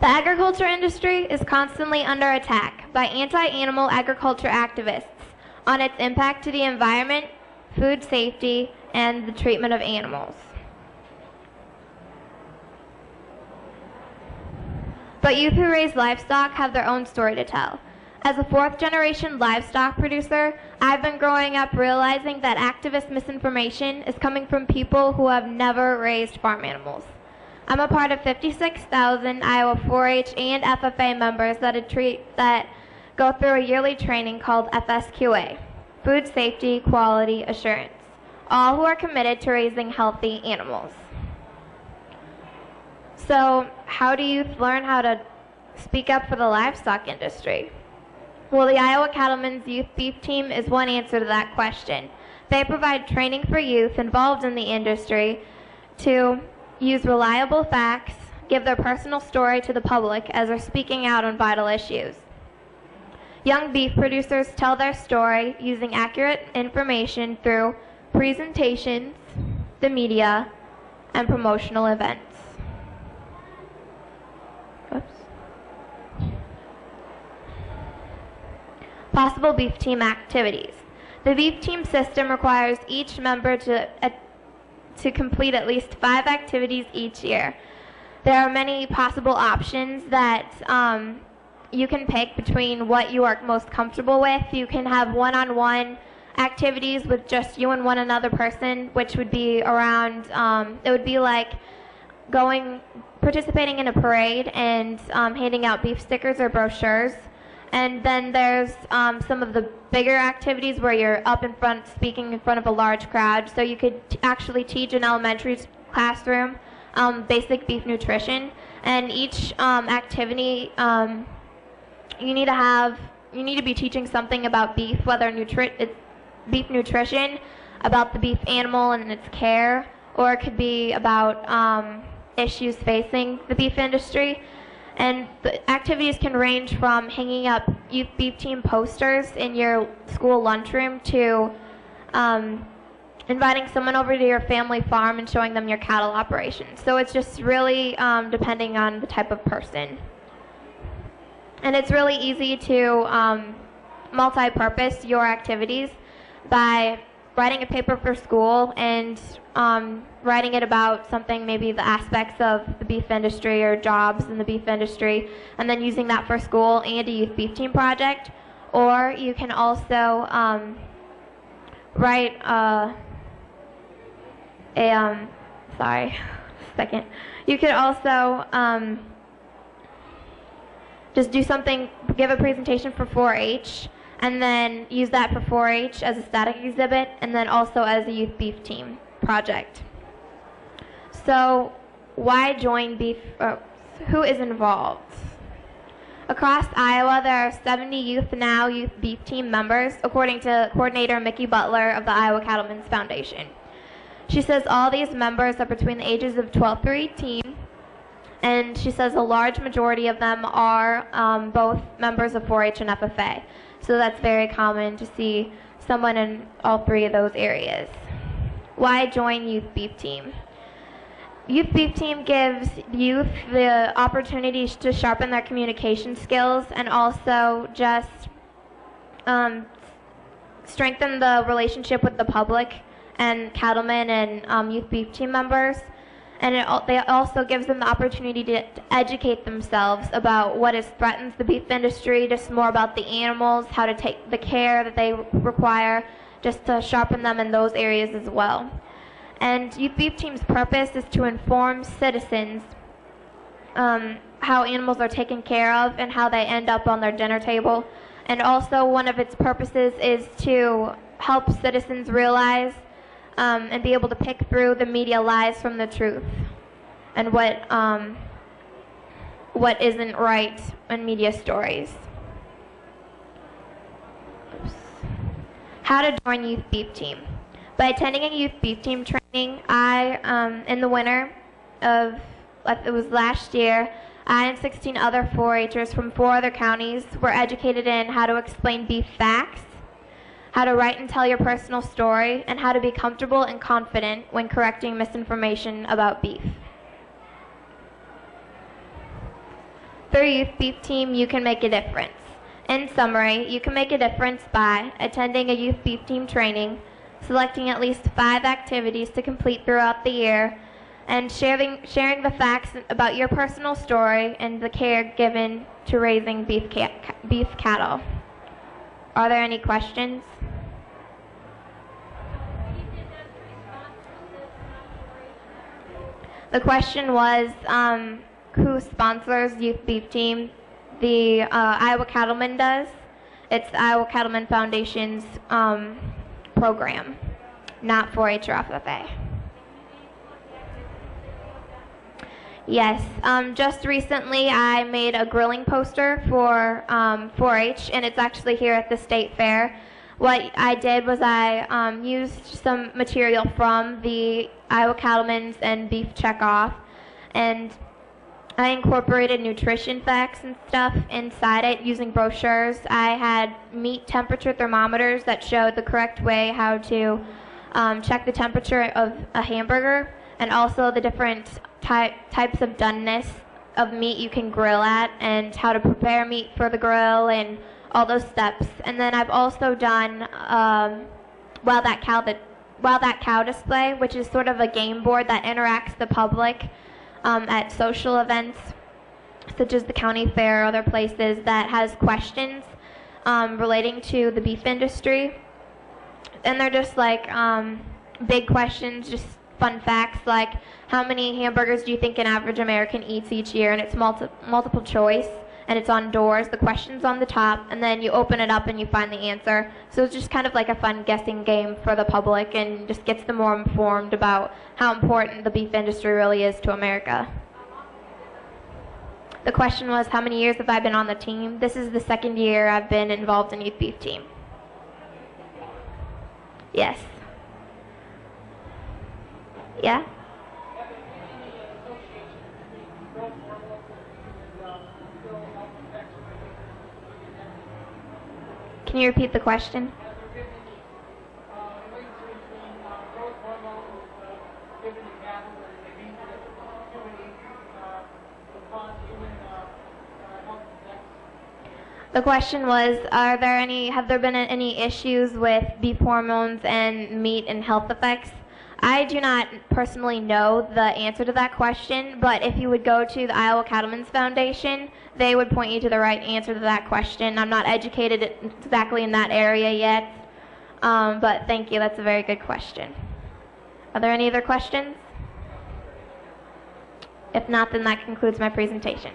The agriculture industry is constantly under attack by anti-animal agriculture activists on its impact to the environment, food safety, and the treatment of animals. But youth who raise livestock have their own story to tell. As a fourth-generation livestock producer, I've been growing up realizing that activist misinformation is coming from people who have never raised farm animals. I'm a part of 56,000 Iowa 4-H and FFA members that go through a yearly training called FSQA, Food Safety Quality Assurance, all who are committed to raising healthy animals. So, how do youth learn how to speak up for the livestock industry? Well, the Iowa Cattlemen's Youth Beef Team is one answer to that question. They provide training for youth involved in the industry to use reliable facts, give their personal story to the public as they're speaking out on vital issues. Young beef producers tell their story using accurate information through presentations, the media, and promotional events. Oops. Possible beef team activities. The beef team system requires each member to complete at least 5 activities each year. There are many possible options that you can pick between what you are most comfortable with. You can have one-on-one activities with just you and one another person, which would be around, it would be like participating in a parade and handing out beef stickers or brochures. And then there's some of the bigger activities where you're up in front speaking in front of a large crowd. So you could actually teach an elementary classroom basic beef nutrition. And each activity, you need to be teaching something about beef, whether it's beef nutrition, about the beef animal and its care, or it could be about issues facing the beef industry. And the activities can range from hanging up youth beef team posters in your school lunchroom to inviting someone over to your family farm and showing them your cattle operations. So it's just really depending on the type of person. And it's really easy to multi-purpose your activities by writing a paper for school and writing it about something, maybe the aspects of the beef industry or jobs in the beef industry, and then using that for school and a youth beef team project. Or you can also write You could also just do something, give a presentation for 4-H, and then use that for 4-H as a static exhibit, and then also as a youth beef team project. So, why join beef? Who is involved? Across Iowa, there are 70 Youth Now youth beef team members, according to coordinator Mickey Butler of the Iowa Cattlemen's Foundation. She says all these members are between the ages of 12 through 18, and she says a large majority of them are both members of 4-H and FFA. So that's very common to see someone in all 3 of those areas. Why join Youth Beef Team? Youth Beef Team gives youth the opportunity to sharpen their communication skills and also just strengthen the relationship with the public and cattlemen and youth beef team members. And it also gives them the opportunity to educate themselves about what threatens the beef industry, just more about the animals, how to take the care that they require, just to sharpen them in those areas as well. And Youth Beef Team's purpose is to inform citizens how animals are taken care of and how they end up on their dinner table. And also one of its purposes is to help citizens realize and be able to pick through the media lies from the truth and what isn't right in media stories. Oops. How to join Youth Beef Team. By attending a Youth Beef Team training, in the winter of, it was last year, I and 16 other 4-H'ers from 4 other counties were educated in how to explain beef facts, how to write and tell your personal story, and how to be comfortable and confident when correcting misinformation about beef. their youth beef team, you can make a difference. In summary, you can make a difference by attending a youth beef team training, selecting at least 5 activities to complete throughout the year, and sharing the facts about your personal story and the care given to raising beef cattle. Are there any questions? The question was, who sponsors Youth Beef Team? The Iowa Cattlemen does. It's the Iowa Cattlemen Foundation's program, not 4-H or FFA. Yes, just recently I made a grilling poster for 4-H, and it's actually here at the State Fair. What I did was I used some material from the Iowa Cattlemen's and Beef Checkoff, and I incorporated nutrition facts and stuff inside it using brochures. I had meat temperature thermometers that showed the correct way how to check the temperature of a hamburger, and also the different types of doneness of meat you can grill at, and how to prepare meat for the grill, and all those steps. And then I've also done Wild That Cow display, which is sort of a game board that interacts the public at social events, such as the county fair or other places, that has questions relating to the beef industry. And they're just like big questions, just fun facts, like how many hamburgers do you think an average American eats each year? And it's multiple choice, and it's on doors. The question's on the top, and then you open it up and you find the answer. So it's just kind of like a fun guessing game for the public, and just gets them more informed about how important the beef industry really is to America. The question was, how many years have I been on the team? This is the 2nd year I've been involved in Youth Beef Team. Yes. Yeah? Can you repeat the question? The question was, have there been any issues with beef hormones and meat and health effects? I do not personally know the answer to that question, but if you would go to the Iowa Cattlemen's Foundation, they would point you to the right answer to that question. I'm not educated exactly in that area yet, but thank you. That's a very good question. Are there any other questions? If not, then that concludes my presentation.